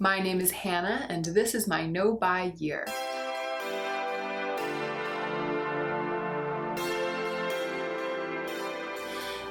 My name is Hannah, and this is my no-buy year.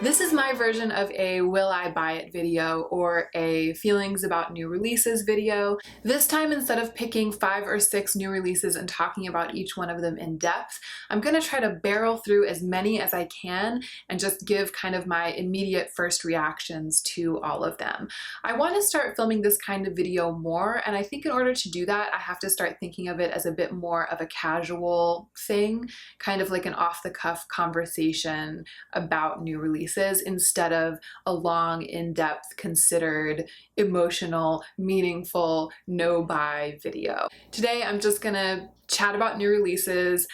This is my version of a will I buy it video or a feelings about new releases video. This time, instead of picking 5 or 6 new releases and talking about each one of them in depth, I'm gonna try to barrel through as many as I can and just give kind of my immediate first reactions to all of them. I want to start filming this kind of video more, and I think in order to do that, I have to start thinking of it as a bit more of a casual thing, kind of like an off-the-cuff conversation about new releases, instead of a long, in-depth, considered, emotional, meaningful, no-buy video. Today, I'm just gonna chat about new releases.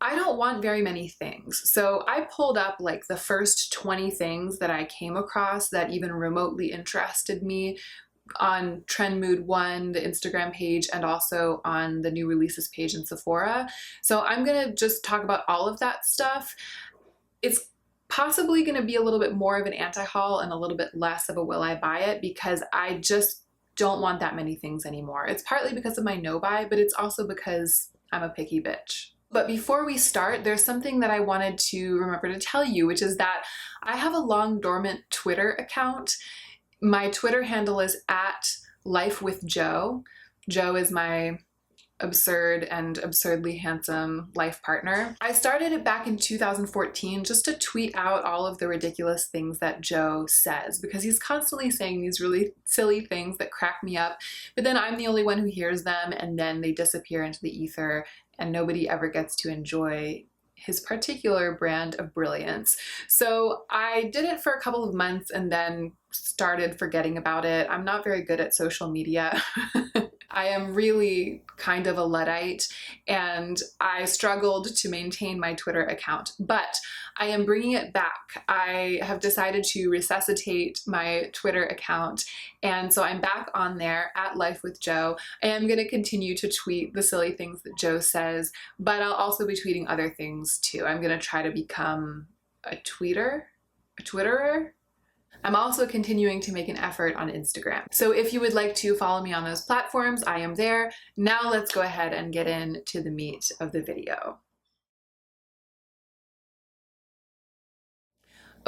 I don't want very many things, so I pulled up like the first 20 things that I came across that even remotely interested me on Trend Mood 1, the Instagram page, and also on the new releases page in Sephora. So I'm gonna just talk about all of that stuff. It's possibly going to be a little bit more of an anti-haul and a little bit less of a will I buy it, because I just don't want that many things anymore. It's partly because of my no-buy, but it's also because I'm a picky bitch. But before we start, there's something that I wanted to remember to tell you, which is that I have a long dormant Twitter account. My Twitter handle is @lifewithjoe. Joe is my absurd and absurdly handsome life partner. I started it back in 2014 just to tweet out all of the ridiculous things that Joe says, because he's constantly saying these really silly things that crack me up, but then I'm the only one who hears them, and then they disappear into the ether and nobody ever gets to enjoy his particular brand of brilliance. So I did it for a couple of months and then started forgetting about it. I'm not very good at social media. I am really kind of a Luddite, and I struggled to maintain my Twitter account, but I am bringing it back. I have decided to resuscitate my Twitter account, and so I'm back on there @lifewithjoe. I am going to continue to tweet the silly things that Joe says, but I'll also be tweeting other things too. I'm going to try to become a Twitterer. I'm also continuing to make an effort on Instagram. So if you would like to follow me on those platforms, I am there. Now let's go ahead and get into the meat of the video.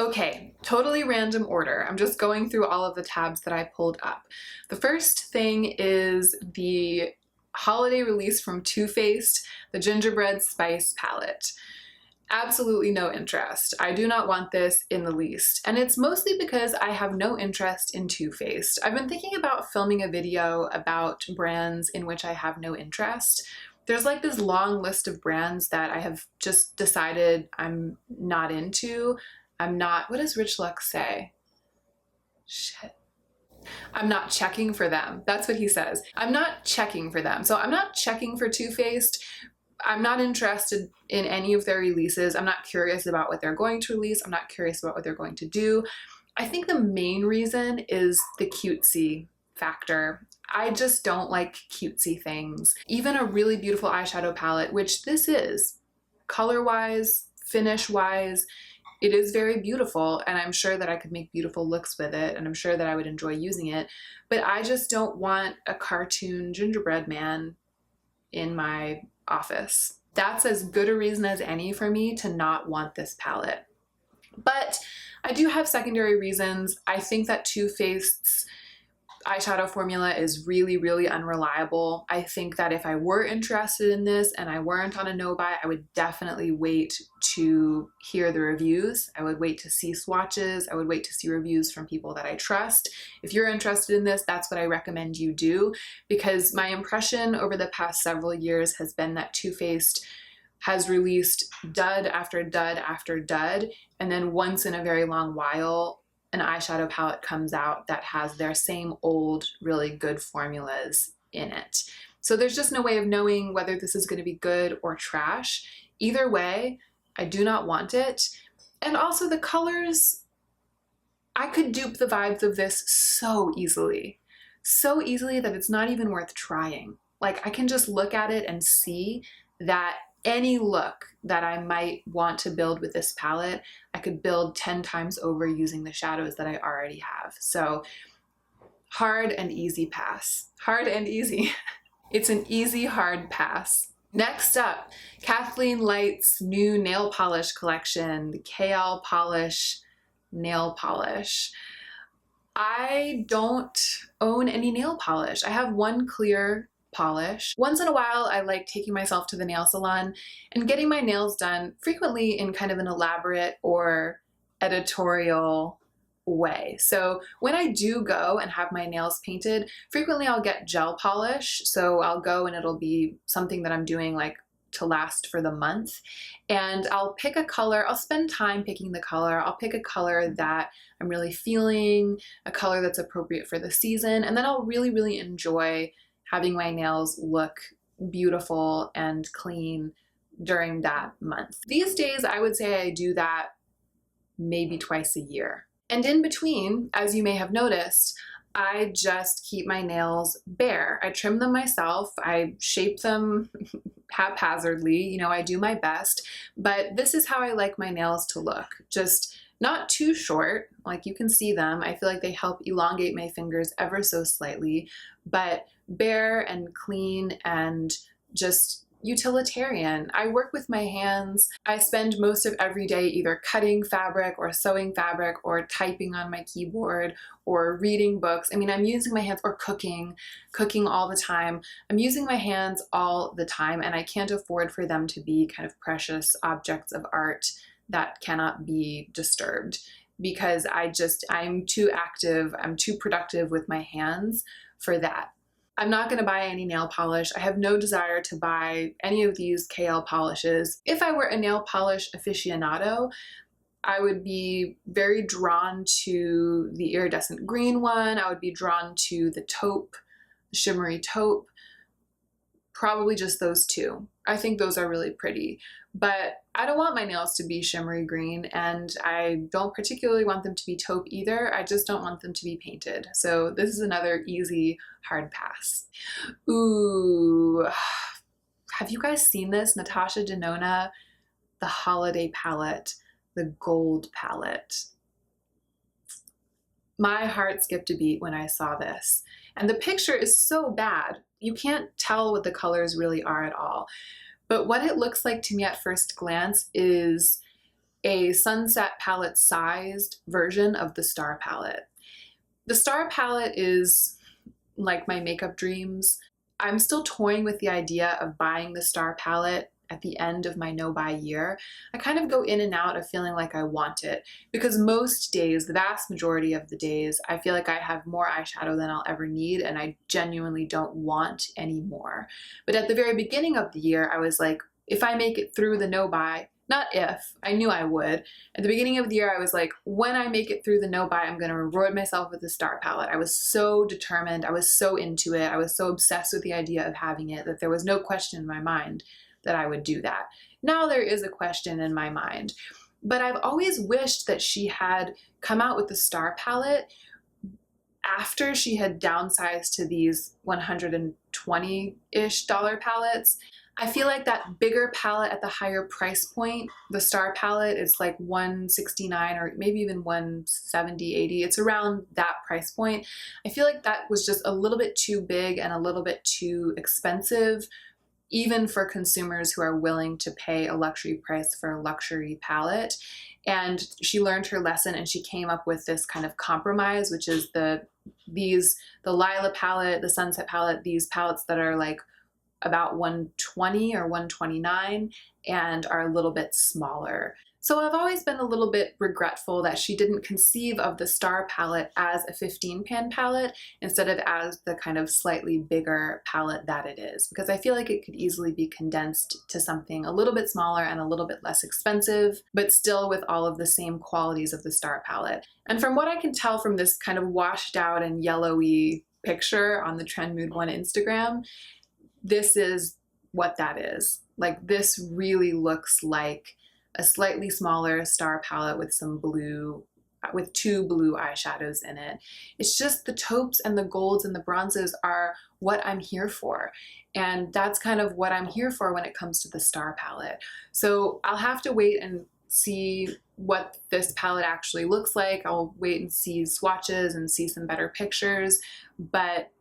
Okay, totally random order. I'm just going through all of the tabs that I pulled up. The first thing is the holiday release from Too Faced, the Gingerbread Spice Palette. Absolutely no interest. I do not want this in the least. And it's mostly because I have no interest in Too Faced. I've been thinking about filming a video about brands in which I have no interest. There's like this long list of brands that I have just decided I'm not into. What does Rich Lux say? Shit. I'm not checking for them. That's what he says. I'm not checking for them. So I'm not checking for Too Faced. I'm not interested in any of their releases. I'm not curious about what they're going to release. I'm not curious about what they're going to do. I think the main reason is the cutesy factor. I just don't like cutesy things. Even a really beautiful eyeshadow palette, which this is, color-wise, finish-wise, it is very beautiful, and I'm sure that I could make beautiful looks with it, and I'm sure that I would enjoy using it, but I just don't want a cartoon gingerbread man in my office. That's as good a reason as any for me to not want this palette. But I do have secondary reasons. I think that Too Faced's eyeshadow formula is really, really unreliable. I think that if I were interested in this and I weren't on a no-buy, I would definitely wait to hear the reviews. I would wait to see swatches. I would wait to see reviews from people that I trust. If you're interested in this, that's what I recommend you do, because my impression over the past several years has been that Too Faced has released dud after dud after dud, and then once in a very long while, an eyeshadow palette comes out that has their same old, really good formulas in it. So there's just no way of knowing whether this is going to be good or trash. Either way, I do not want it. And also the colors, I could dupe the vibes of this so easily that it's not even worth trying. Like, I can just look at it and see that any look that I might want to build with this palette, I could build 10 times over using the shadows that I already have. So Hard and easy pass. Hard and easy. It's an easy, hard pass. Next up, Kathleenlights new nail polish collection, the KL Polish nail polish. I don't own any nail polish. I have one clear polish. Once in a while, I like taking myself to the nail salon and getting my nails done, frequently in kind of an elaborate or editorial way. So when I do go and have my nails painted, frequently I'll get gel polish. So I'll go and it'll be something that I'm doing like to last for the month. And I'll pick a color, I'll spend time picking the color. I'll pick a color that I'm really feeling, a color that's appropriate for the season. And then I'll really, really enjoy having my nails look beautiful and clean during that month. These days, I would say I do that maybe twice a year. And in between, as you may have noticed, I just keep my nails bare. I trim them myself, I shape them haphazardly, you know, I do my best, but this is how I like my nails to look. Just not too short, like you can see them. I feel like they help elongate my fingers ever so slightly, but bare and clean and just utilitarian. I work with my hands. I spend most of every day either cutting fabric or sewing fabric or typing on my keyboard or reading books. I mean, I'm using my hands, or cooking all the time. I'm using my hands all the time, and I can't afford for them to be kind of precious objects of art that cannot be disturbed, because I'm too active, I'm too productive with my hands for that. I'm not going to buy any nail polish. I have no desire to buy any of these KL polishes. If I were a nail polish aficionado, I would be very drawn to the iridescent green one. I would be drawn to the taupe, the shimmery taupe, probably just those two. I think those are really pretty, but I don't want my nails to be shimmery green, and I don't particularly want them to be taupe either. I just don't want them to be painted. So this is another easy, hard pass. Ooh, have you guys seen this? Natasha Denona, the Holiday palette, the Gold Palette. My heart skipped a beat when I saw this. And the picture is so bad. You can't tell what the colors really are at all. But what it looks like to me at first glance is a Sunset palette sized version of the Star palette. The Star palette is like my makeup dreams. I'm still toying with the idea of buying the Star palette at the end of my no-buy year. I kind of go in and out of feeling like I want it, because most days, the vast majority of the days, I feel like I have more eyeshadow than I'll ever need, and I genuinely don't want any more. But at the very beginning of the year, I was like, if I make it through the no-buy, not if, I knew I would. At the beginning of the year, I was like, when I make it through the no-buy, I'm gonna reward myself with the Star palette. I was so determined, I was so into it, I was so obsessed with the idea of having it that there was no question in my mind that I would do that. Now there is a question in my mind, but I've always wished that she had come out with the Star palette after she had downsized to these $120-ish palettes. I feel like that bigger palette at the higher price point, the Star palette, is like $169 or maybe even $170, $80. It's around that price point. I feel like that was just a little bit too big and a little bit too expensive, even for consumers who are willing to pay a luxury price for a luxury palette. And she learned her lesson, and she came up with this kind of compromise, which is the Lila palette, the Sunset palette, these palettes that are like about $120 or $129 and are a little bit smaller. So I've always been a little bit regretful that she didn't conceive of the Star palette as a 15-pan palette instead of as the kind of slightly bigger palette that it is, because I feel like it could easily be condensed to something a little bit smaller and a little bit less expensive, but still with all of the same qualities of the Star palette. And from what I can tell from this kind of washed out and yellowy picture on the Trend Mood 1 Instagram, this is what that is. Like, this really looks like a slightly smaller Star palette with some blue, with two blue eyeshadows in it. It's just the taupes and the golds and the bronzes are what I'm here for. And that's kind of what I'm here for when it comes to the Star palette. So I'll have to wait and see what this palette actually looks like. I'll wait and see swatches and see some better pictures, but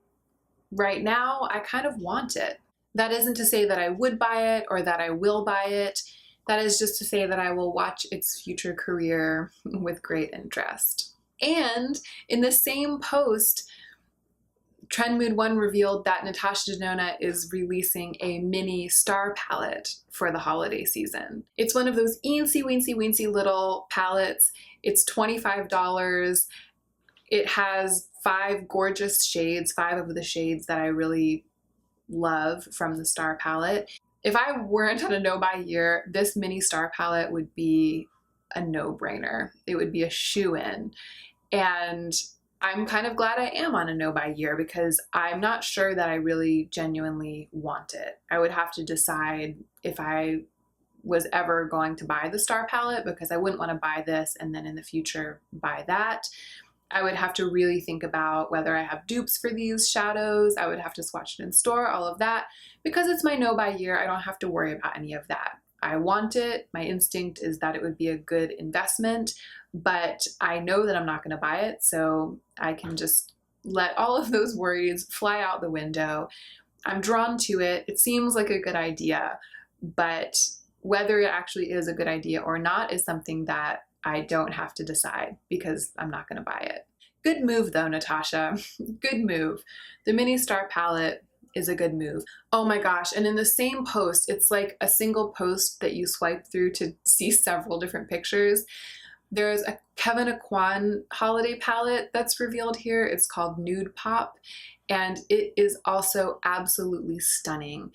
right now I kind of want it. That isn't to say that I would buy it or that I will buy it. That is just to say that I will watch its future career with great interest. And in the same post, Trend Mood 1 revealed that Natasha Denona is releasing a mini star palette for the holiday season. It's one of those eensy weensy weensy little palettes. It's $25. It has 5 gorgeous shades, 5 of the shades that I really love from the star palette. If I weren't on a no-buy year, this mini star palette would be a no-brainer. It would be a shoo-in. And I'm kind of glad I am on a no-buy year because I'm not sure that I really genuinely want it. I would have to decide if I was ever going to buy the star palette, because I wouldn't want to buy this and then in the future buy that. I would have to really think about whether I have dupes for these shadows. I would have to swatch it in store, all of that. Because it's my no-buy year, I don't have to worry about any of that. I want it. My instinct is that it would be a good investment, but I know that I'm not going to buy it, so I can just let all of those worries fly out the window. I'm drawn to it. It seems like a good idea, but whether it actually is a good idea or not is something that I don't have to decide because I'm not going to buy it. Good move though, Natasha. Good move. The mini star palette is a good move. Oh my gosh, and in the same post, it's like a single post that you swipe through to see several different pictures. There's a Aucoin holiday palette that's revealed here. It's called Nude Pop, and it is also absolutely stunning.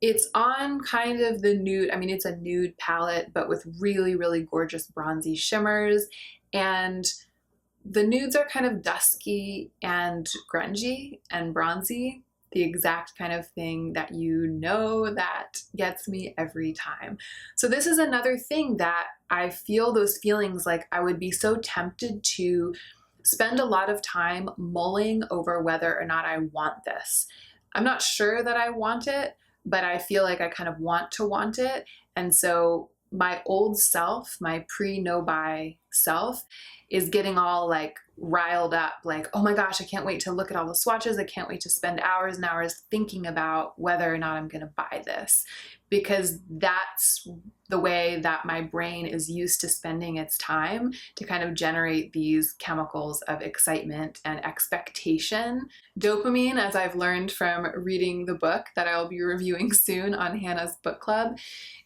It's on kind of the nude, I mean, it's a nude palette, but with really, really gorgeous bronzy shimmers, and the nudes are kind of dusky and grungy and bronzy. The exact kind of thing that you know that gets me every time. So this is another thing that I feel those feelings like I would be so tempted to spend a lot of time mulling over whether or not I want this. I'm not sure that I want it, but I feel like I kind of want it. And so my old self, my pre-no-buy self, is getting all like riled up, like, oh my gosh, I can't wait to look at all the swatches. I can't wait to spend hours and hours thinking about whether or not I'm gonna buy this, because that's the way that my brain is used to spending its time to kind of generate these chemicals of excitement and expectation. Dopamine, as I've learned from reading the book that I'll be reviewing soon on Hannah's book club,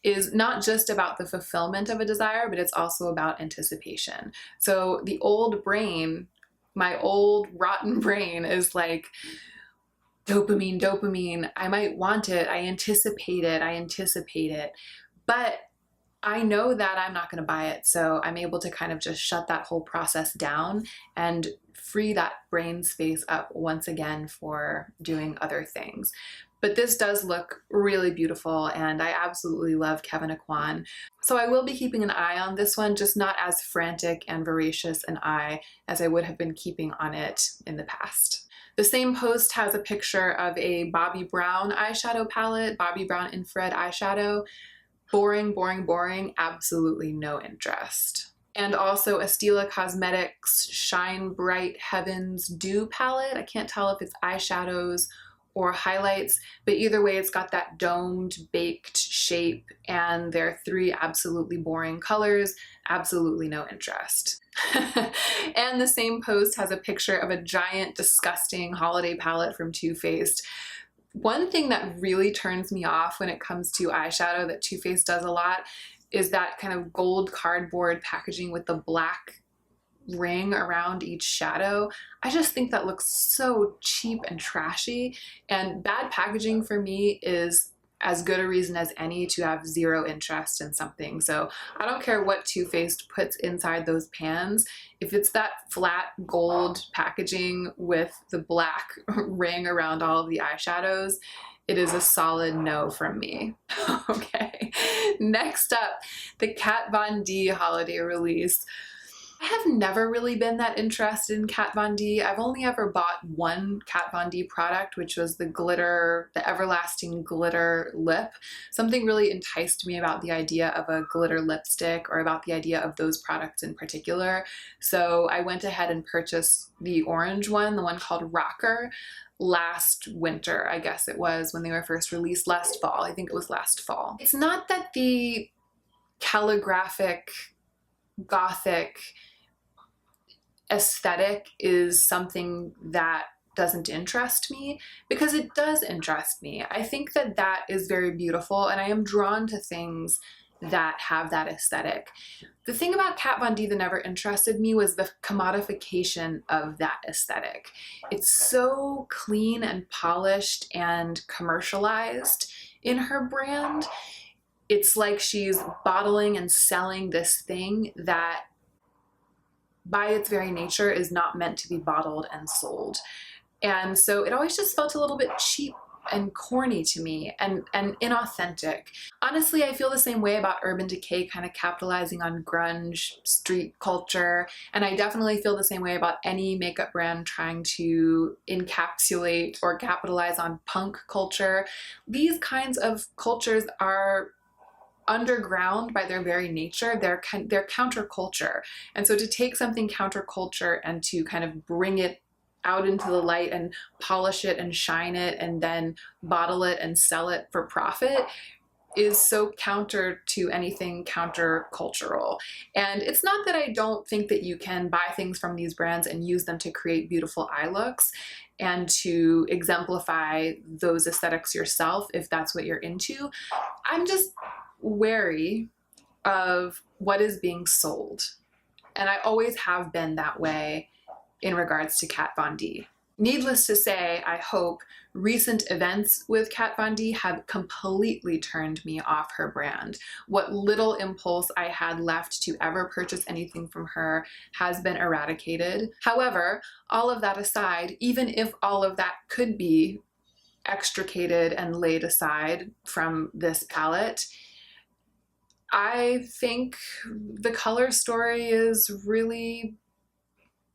is not just about the fulfillment of a desire, but it's also about anticipation. So the old brain, my old rotten brain, is like, dopamine, dopamine, I might want it, I anticipate it, but I know that I'm not going to buy it, so I'm able to kind of just shut that whole process down and free that brain space up once again for doing other things. But this does look really beautiful, and I absolutely love Aucoin. So I will be keeping an eye on this one, just not as frantic and voracious an eye as I would have been keeping on it in the past. The same post has a picture of a Bobbi Brown eyeshadow palette, Bobbi Brown infrared eyeshadow. Boring, boring, boring, absolutely no interest. And also a Stila Cosmetics Shine Bright Heavens Dew palette. I can't tell if it's eyeshadows or highlights, but either way it's got that domed, baked shape, and they're 3 absolutely boring colors, absolutely no interest. And the same post has a picture of a giant, disgusting holiday palette from Too Faced. One thing that really turns me off when it comes to eyeshadow that Too Faced does a lot is that kind of gold cardboard packaging with the black ring around each shadow. I just think that looks so cheap and trashy, and bad packaging for me is as good a reason as any to have zero interest in something. So I don't care what Too Faced puts inside those pans. If it's that flat gold packaging with the black ring around all of the eyeshadows, it is a solid no from me. Okay, next up, the Kat Von D holiday release. I have never really been that interested in Kat Von D. I've only ever bought one Kat Von D product, which was the glitter, the Everlasting Glitter Lip. Something really enticed me about the idea of a glitter lipstick, or about the idea of those products in particular. So I went ahead and purchased the orange one, the one called Rocker, last winter, I guess it was, when they were first released last fall. I think it was last fall. It's not that the calligraphic, gothic aesthetic is something that doesn't interest me, because it does interest me. I think that that is very beautiful, and I am drawn to things that have that aesthetic. The thing about Kat Von D that never interested me was the commodification of that aesthetic. It's so clean and polished and commercialized in her brand. It's like she's bottling and selling this thing that by its very nature is not meant to be bottled and sold. And so it always just felt a little bit cheap and corny to me, and inauthentic. Honestly, I feel the same way about Urban Decay kind of capitalizing on grunge street culture, and I definitely feel the same way about any makeup brand trying to encapsulate or capitalize on punk culture. These kinds of cultures are underground by their very nature. They're counterculture. And so to take something counterculture and to kind of bring it out into the light and polish it and shine it and then bottle it and sell it for profit is so counter to anything countercultural. And it's not that I don't think that you can buy things from these brands and use them to create beautiful eye looks and to exemplify those aesthetics yourself if that's what you're into. I'm just wary of what is being sold. And I always have been that way in regards to Kat Von D. Needless to say, I hope recent events with Kat Von D have completely turned me off her brand. What little impulse I had left to ever purchase anything from her has been eradicated. However, all of that aside, even if all of that could be extricated and laid aside from this palette, I think the color story is really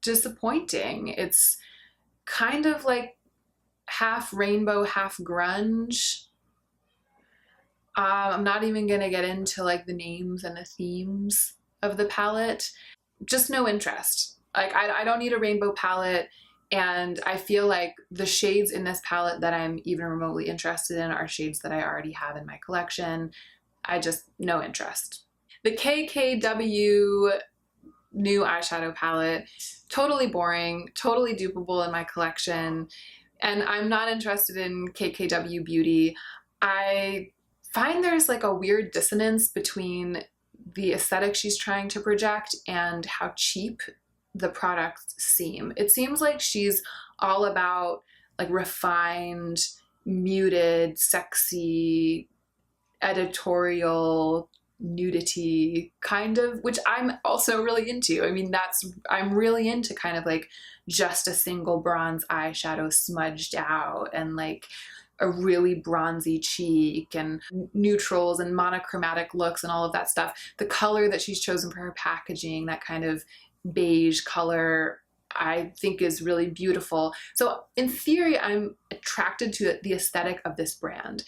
disappointing. It's kind of like half rainbow, half grunge. I'm not even gonna get into like the names and the themes of the palette. Just no interest. Like I don't need a rainbow palette, and I feel like the shades in this palette that I'm even remotely interested in are shades that I already have in my collection. No interest. The KKW new eyeshadow palette, totally boring, totally dupable in my collection, and I'm not interested in KKW Beauty. I find there's like a weird dissonance between the aesthetic she's trying to project and how cheap the products seem. It seems like she's all about like refined, muted, sexy, editorial nudity kind of, which I'm also really into. I mean, I'm really into kind of like just a single bronze eyeshadow smudged out and like a really bronzy cheek and neutrals and monochromatic looks and all of that stuff. The color that she's chosen for her packaging, that kind of beige color, I think is really beautiful. So in theory, I'm attracted to the aesthetic of this brand.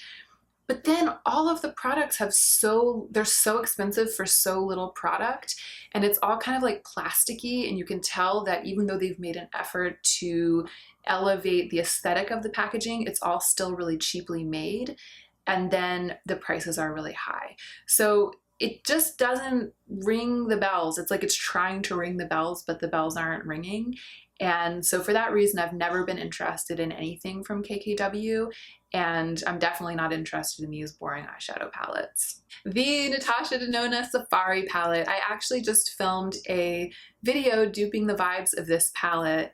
But then all of the products they're so expensive for so little product, and it's all kind of like plasticky, and you can tell that even though they've made an effort to elevate the aesthetic of the packaging, it's all still really cheaply made, and then the prices are really high. So it just doesn't ring the bells. It's like it's trying to ring the bells, but the bells aren't ringing. And so for that reason, I've never been interested in anything from KKW, and I'm definitely not interested in these boring eyeshadow palettes. The Natasha Denona Safari palette, I actually just filmed a video duping the vibes of this palette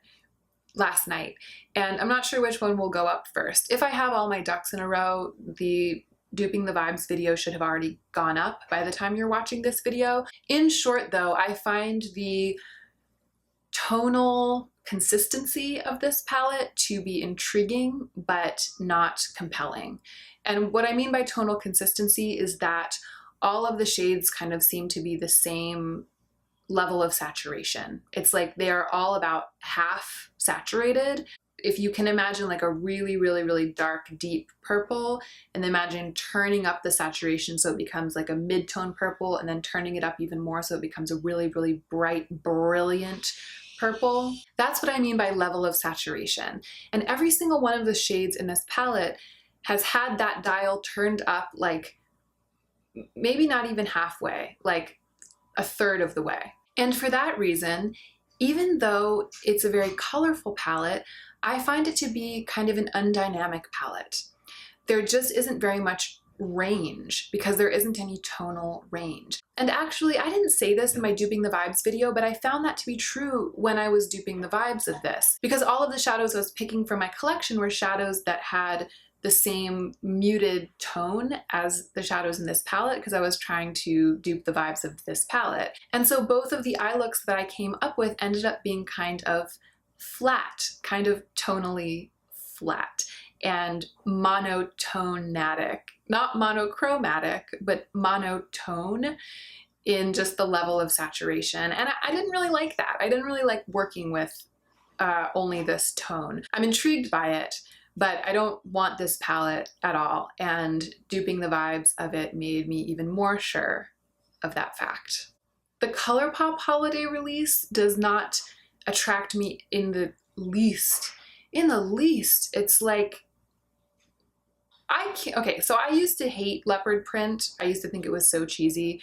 last night, and I'm not sure which one will go up first. If I have all my ducks in a row, the duping the vibes video should have already gone up by the time you're watching this video. In short though, I find the tonal consistency of this palette to be intriguing but not compelling. And what I mean by tonal consistency is that all of the shades kind of seem to be the same level of saturation. It's like they are all about half saturated. If you can imagine like a really, really, really dark, deep purple, and imagine turning up the saturation so it becomes like a mid-tone purple, and then turning it up even more so it becomes a really, really bright, brilliant purple. That's what I mean by level of saturation. And every single one of the shades in this palette has had that dial turned up like maybe not even halfway, like a third of the way. And for that reason, even though it's a very colorful palette, I find it to be kind of an undynamic palette. There just isn't very much range because there isn't any tonal range. And actually, I didn't say this in my Duping the Vibes video, but I found that to be true when I was duping the vibes of this, because all of the shadows I was picking from my collection were shadows that had the same muted tone as the shadows in this palette, because I was trying to dupe the vibes of this palette. And so both of the eye looks that I came up with ended up being kind of flat, kind of tonally flat and monotonatic, not monochromatic, but monotone in just the level of saturation. And I didn't really like that. I didn't really like working with only this tone. I'm intrigued by it, but I don't want this palette at all. And duping the vibes of it made me even more sure of that fact. The Colourpop Holiday release does not attract me in the least. In the least. It's like, I can't, okay, so I used to hate leopard print. I used to think it was so cheesy.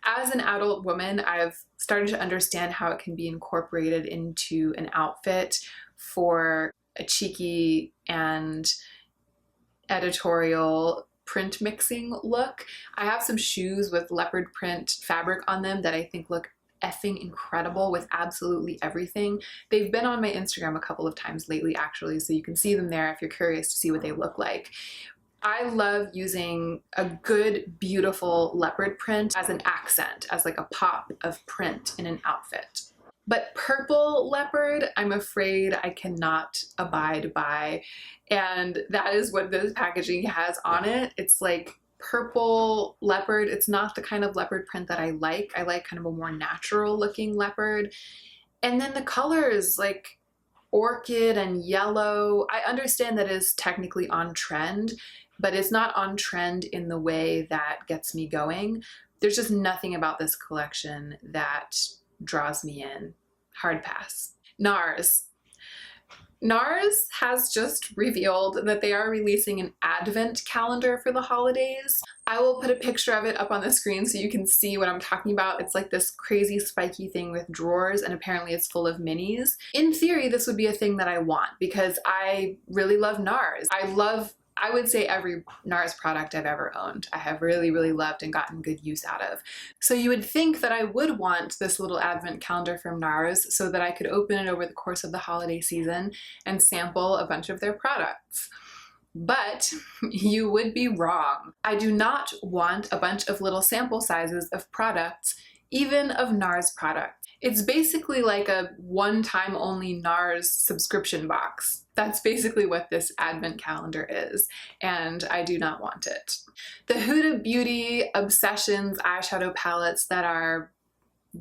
As an adult woman, I've started to understand how it can be incorporated into an outfit for a cheeky and editorial print mixing look. I have some shoes with leopard print fabric on them that I think look effing incredible with absolutely everything. They've been on my Instagram a couple of times lately actually, so you can see them there if you're curious to see what they look like. I love using a good, beautiful leopard print as an accent, as like a pop of print in an outfit. But purple leopard, I'm afraid I cannot abide by. And that is what this packaging has on it. It's like purple leopard. It's not the kind of leopard print that I like. I like kind of a more natural looking leopard. And then the colors like orchid and yellow. I understand that is technically on trend, but it's not on trend in the way that gets me going. There's just nothing about this collection that draws me in. Hard pass. NARS. NARS has just revealed that they are releasing an Advent calendar for the holidays. I will put a picture of it up on the screen so you can see what I'm talking about. It's like this crazy spiky thing with drawers, and apparently it's full of minis. In theory, this would be a thing that I want because I really love NARS. I would say every NARS product I've ever owned, I have really, really loved and gotten good use out of. So you would think that I would want this little advent calendar from NARS so that I could open it over the course of the holiday season and sample a bunch of their products. But you would be wrong. I do not want a bunch of little sample sizes of products, even of NARS products. It's basically like a one-time only NARS subscription box. That's basically what this advent calendar is, and I do not want it. The Huda Beauty Obsessions eyeshadow palettes that are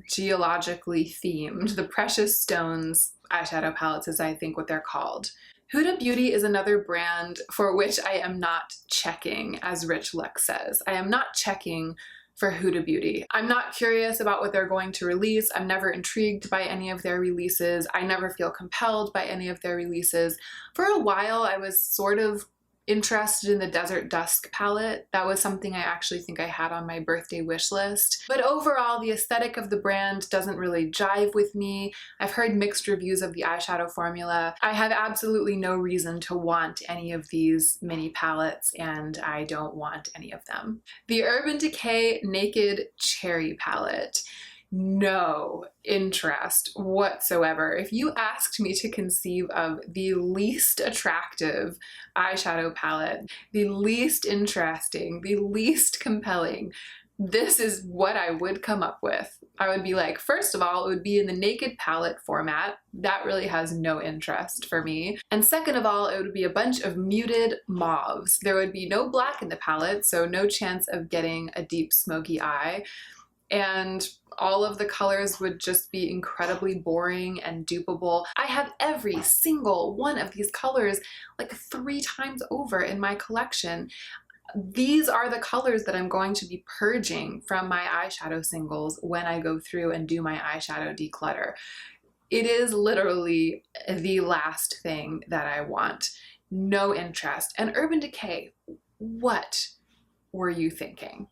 geologically themed, the Precious Stones eyeshadow palettes is I think what they're called. Huda Beauty is another brand for which I am not checking, as Rich Luck says. I am not checking for Huda Beauty. I'm not curious about what they're going to release. I'm never intrigued by any of their releases. I never feel compelled by any of their releases. For a while, I was sort of interested in the Desert Dusk palette. That was something I actually think I had on my birthday wish list. But overall, the aesthetic of the brand doesn't really jive with me. I've heard mixed reviews of the eyeshadow formula. I have absolutely no reason to want any of these mini palettes, and I don't want any of them. The Urban Decay Naked Cherry palette. No interest whatsoever. If you asked me to conceive of the least attractive eyeshadow palette, the least interesting, the least compelling, this is what I would come up with. I would be like, first of all, it would be in the naked palette format. That really has no interest for me. And second of all, it would be a bunch of muted mauves. There would be no black in the palette, so no chance of getting a deep smoky eye. and all of the colors would just be incredibly boring and dupable. I have every single one of these colors like 3 times over in my collection. These are the colors that I'm going to be purging from my eyeshadow singles when I go through and do my eyeshadow declutter. It is literally the last thing that I want. No interest. And Urban Decay, what were you thinking?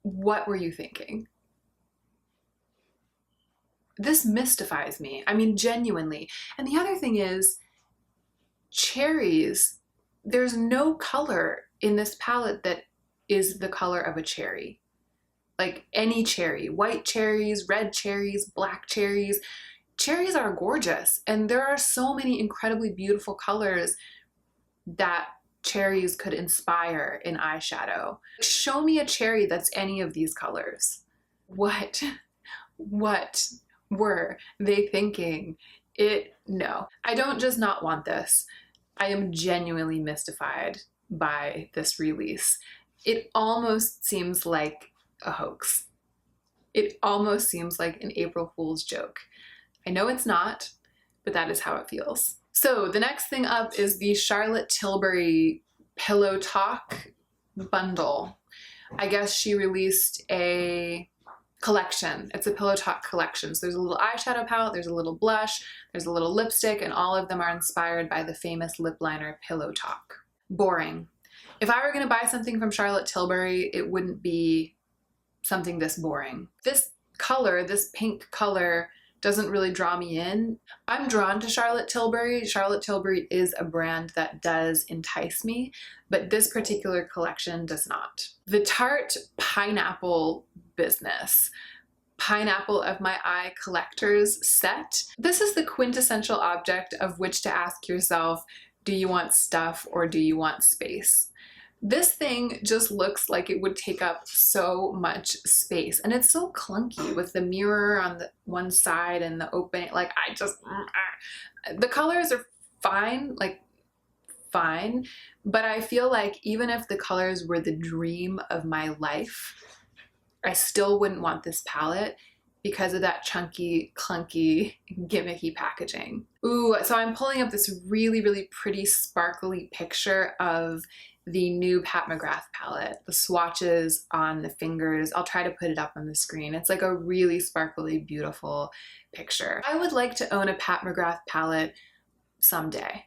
What were you thinking? This mystifies me. I mean, genuinely. And the other thing is, cherries, there's no color in this palette that is the color of a cherry. Like any cherry, white cherries, red cherries, black cherries. Cherries are gorgeous, and there are so many incredibly beautiful colors that cherries could inspire in eyeshadow. Show me a cherry that's any of these colors. What were they thinking? No. I don't just not want this. I am genuinely mystified by this release. It almost seems like a hoax. It almost seems like an April Fool's joke. I know it's not, but that is how it feels. So the next thing up is the Charlotte Tilbury Pillow Talk bundle. I guess she released a collection. It's a Pillow Talk collection. So there's a little eyeshadow palette, there's a little blush, there's a little lipstick, and all of them are inspired by the famous lip liner Pillow Talk. Boring. If I were going to buy something from Charlotte Tilbury, it wouldn't be something this boring. This color, this pink color, doesn't really draw me in. I'm drawn to Charlotte Tilbury. Charlotte Tilbury is a brand that does entice me, but this particular collection does not. The Tarte Pineapple Business. Pineapple of My Eye Collectors set. This is the quintessential object of which to ask yourself, do you want stuff or do you want space? This thing just looks like it would take up so much space, and it's so clunky with the mirror on the one side and the open, like the colors are fine, like fine, but I feel like even if the colors were the dream of my life, I still wouldn't want this palette because of that chunky, clunky, gimmicky packaging. Ooh, so I'm pulling up this really, really pretty sparkly picture of the new Pat McGrath palette, the swatches on the fingers. I'll try to put it up on the screen. It's like a really sparkly, beautiful picture. I would like to own a Pat McGrath palette someday.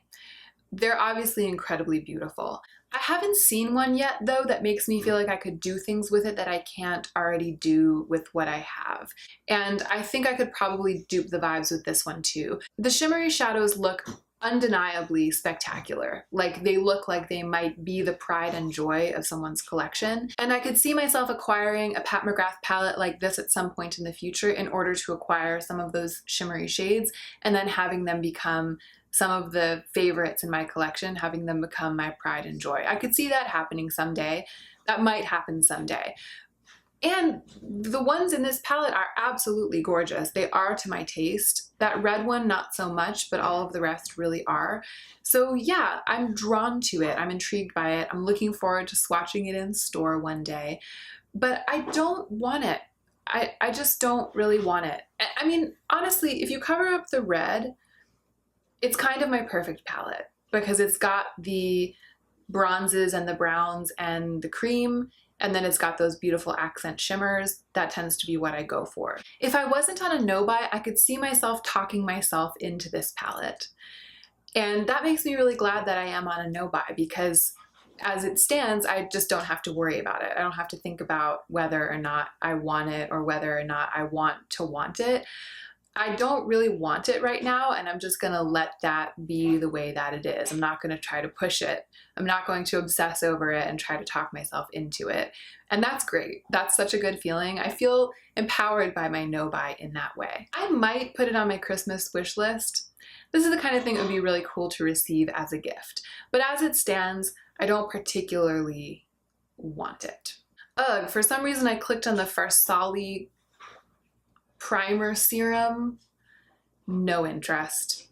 They're obviously incredibly beautiful. I haven't seen one yet though that makes me feel like I could do things with it that I can't already do with what I have. And I think I could probably dupe the vibes with this one too. The shimmery shadows look undeniably spectacular. Like they look like they might be the pride and joy of someone's collection. And I could see myself acquiring a Pat McGrath palette like this at some point in the future in order to acquire some of those shimmery shades and then having them become some of the favorites in my collection, having them become my pride and joy. I could see that happening someday. That might happen someday. And the ones in this palette are absolutely gorgeous. They are to my taste. That red one, not so much, but all of the rest really are. So yeah, I'm drawn to it. I'm intrigued by it. I'm looking forward to swatching it in store one day, but I don't want it. I just don't really want it. I mean, honestly, if you cover up the red, it's kind of my perfect palette because it's got the bronzes and the browns and the cream, and then it's got those beautiful accent shimmers. That tends to be what I go for. If I wasn't on a no-buy, I could see myself talking myself into this palette. And that makes me really glad that I am on a no-buy because as it stands, I just don't have to worry about it. I don't have to think about whether or not I want it or whether or not I want to want it. I don't really want it right now, and I'm just gonna let that be the way that it is. I'm not gonna try to push it. I'm not going to obsess over it and try to talk myself into it. And that's great. That's such a good feeling. I feel empowered by my no-buy in that way. I might put it on my Christmas wish list. This is the kind of thing that would be really cool to receive as a gift. But as it stands, I don't particularly want it. Ugh, for some reason I clicked on the Farsali primer serum. No interest.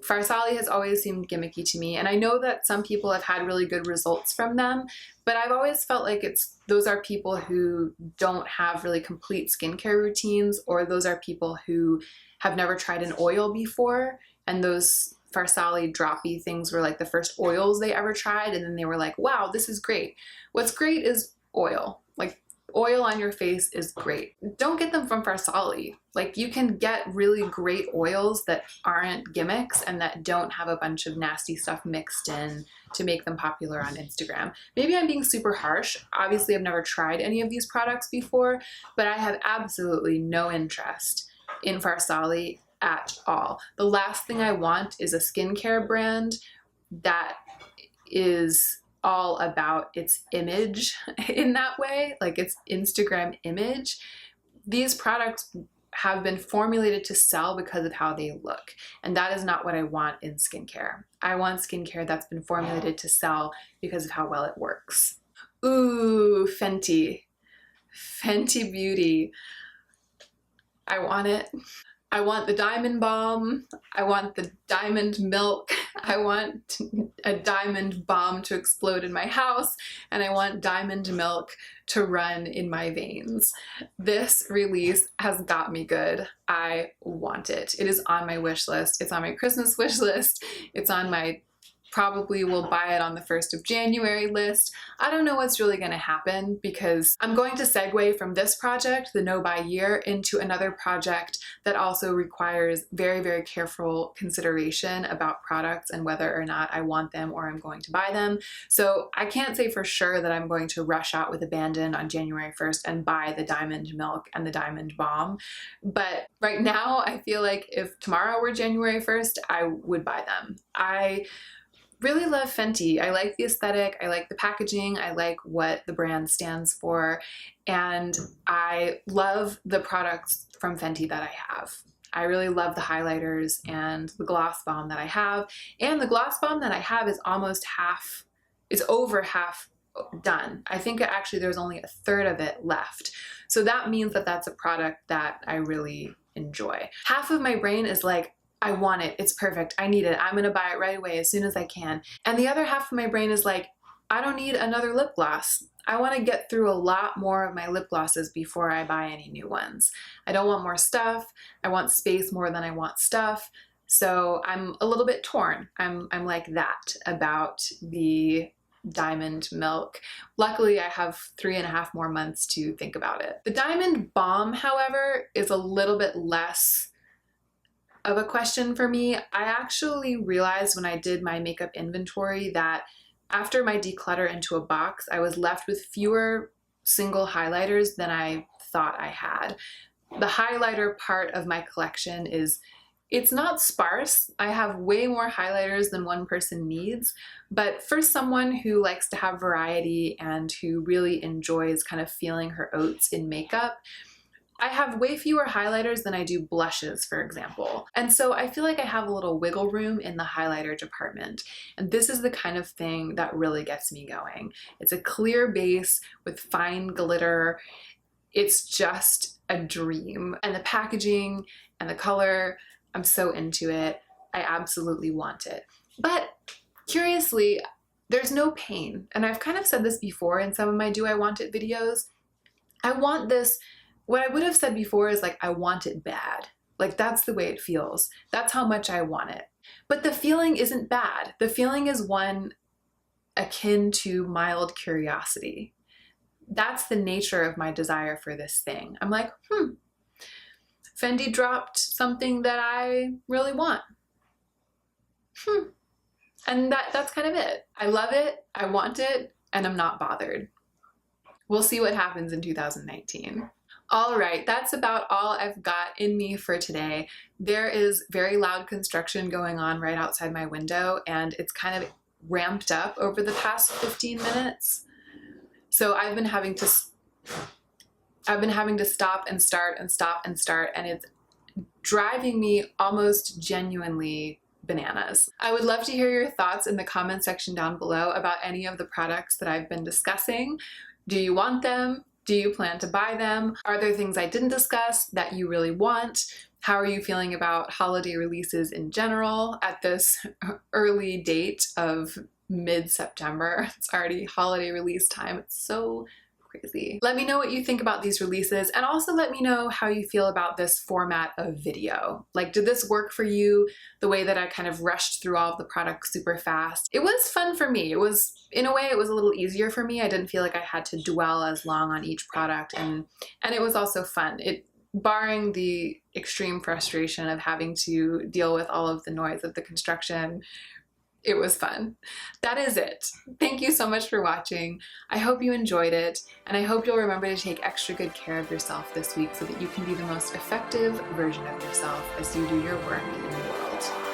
Farsali has always seemed gimmicky to me, and I know that some people have had really good results from them, but I've always felt like those are people who don't have really complete skincare routines, or those are people who have never tried an oil before, and those Farsali droppy things were like the first oils they ever tried, and then they were like, wow, this is great. What's great is oil. Like, oil on your face is great. Don't get them from Farsali. Like, you can get really great oils that aren't gimmicks and that don't have a bunch of nasty stuff mixed in to make them popular on Instagram. Maybe I'm being super harsh. Obviously, I've never tried any of these products before, but I have absolutely no interest in Farsali at all. The last thing I want is a skincare brand that is all about its image in that way, like its Instagram image. These products have been formulated to sell because of how they look, and that is not what I want in skincare. I want skincare that's been formulated to sell because of how well it works. Ooh, Fenty Beauty. I want it. I want the Diamond Balm. I want the Diamond Milk. I want a diamond bomb to explode in my house, and I want diamond milk to run in my veins. This release has got me good. I want it. It is on my wish list. It's on my Christmas wish list. It's on my probably will buy it on the 1st of January list. I don't know what's really going to happen, because I'm going to segue from this project, the No Buy Year, into another project that also requires very, very careful consideration about products and whether or not I want them or I'm going to buy them. So I can't say for sure that I'm going to rush out with abandon on January 1st and buy the Diamond Milk and the Diamond Balm. But right now, I feel like if tomorrow were January 1st, I would buy them. I really love Fenty. I like the aesthetic, I like the packaging, I like what the brand stands for, and I love the products from Fenty that I have. I really love the highlighters and the gloss bomb that I have, and the gloss bomb that I have is over half done. I think actually there's only a third of it left. So that means that that's a product that I really enjoy. Half of my brain is like, I want it, it's perfect, I need it, I'm gonna buy it right away as soon as I can. And the other half of my brain is like, I don't need another lip gloss. I want to get through a lot more of my lip glosses before I buy any new ones. I don't want more stuff. I want space more than I want stuff. So I'm a little bit torn. I'm like that about the Diamond Milk. Luckily, I have 3.5 more months to think about it. The Diamond Balm, however, is a little bit less of a question for me. I actually realized when I did my makeup inventory that after my declutter into a box, I was left with fewer single highlighters than I thought I had. The highlighter part of my collection it's not sparse. I have way more highlighters than one person needs, but for someone who likes to have variety and who really enjoys kind of feeling her oats in makeup, I have way fewer highlighters than I do blushes, for example. And so I feel like I have a little wiggle room in the highlighter department. And this is the kind of thing that really gets me going. It's a clear base with fine glitter. It's just a dream. And the packaging and the color, I'm so into it. I absolutely want it. But curiously, there's no pain. And I've kind of said this before in some of my Do I Want It videos. I want this. What I would have said before is like, I want it bad. Like, that's the way it feels. That's how much I want it. But the feeling isn't bad. The feeling is one akin to mild curiosity. That's the nature of my desire for this thing. I'm like, Fenty dropped something that I really want. And that's kind of it. I love it, I want it, and I'm not bothered. We'll see what happens in 2019. All right, that's about all I've got in me for today. There is very loud construction going on right outside my window, and it's kind of ramped up over the past 15 minutes. So I've been having to stop and start and stop and start, and it's driving me almost genuinely bananas. I would love to hear your thoughts in the comment section down below about any of the products that I've been discussing. Do you want them? Do you plan to buy them? Are there things I didn't discuss that you really want? How are you feeling about holiday releases in general at this early date of mid-September? It's already holiday release time. It's so crazy. Let me know what you think about these releases, and also let me know how you feel about this format of video. Like, did this work for you, the way that I kind of rushed through all of the products super fast? It was fun for me. It was, in a way, it was a little easier for me. I didn't feel like I had to dwell as long on each product, and it was also fun. Barring the extreme frustration of having to deal with all of the noise of the construction, it was fun. That is it. Thank you so much for watching. I hope you enjoyed it, and I hope you'll remember to take extra good care of yourself this week so that you can be the most effective version of yourself as you do your work in the world.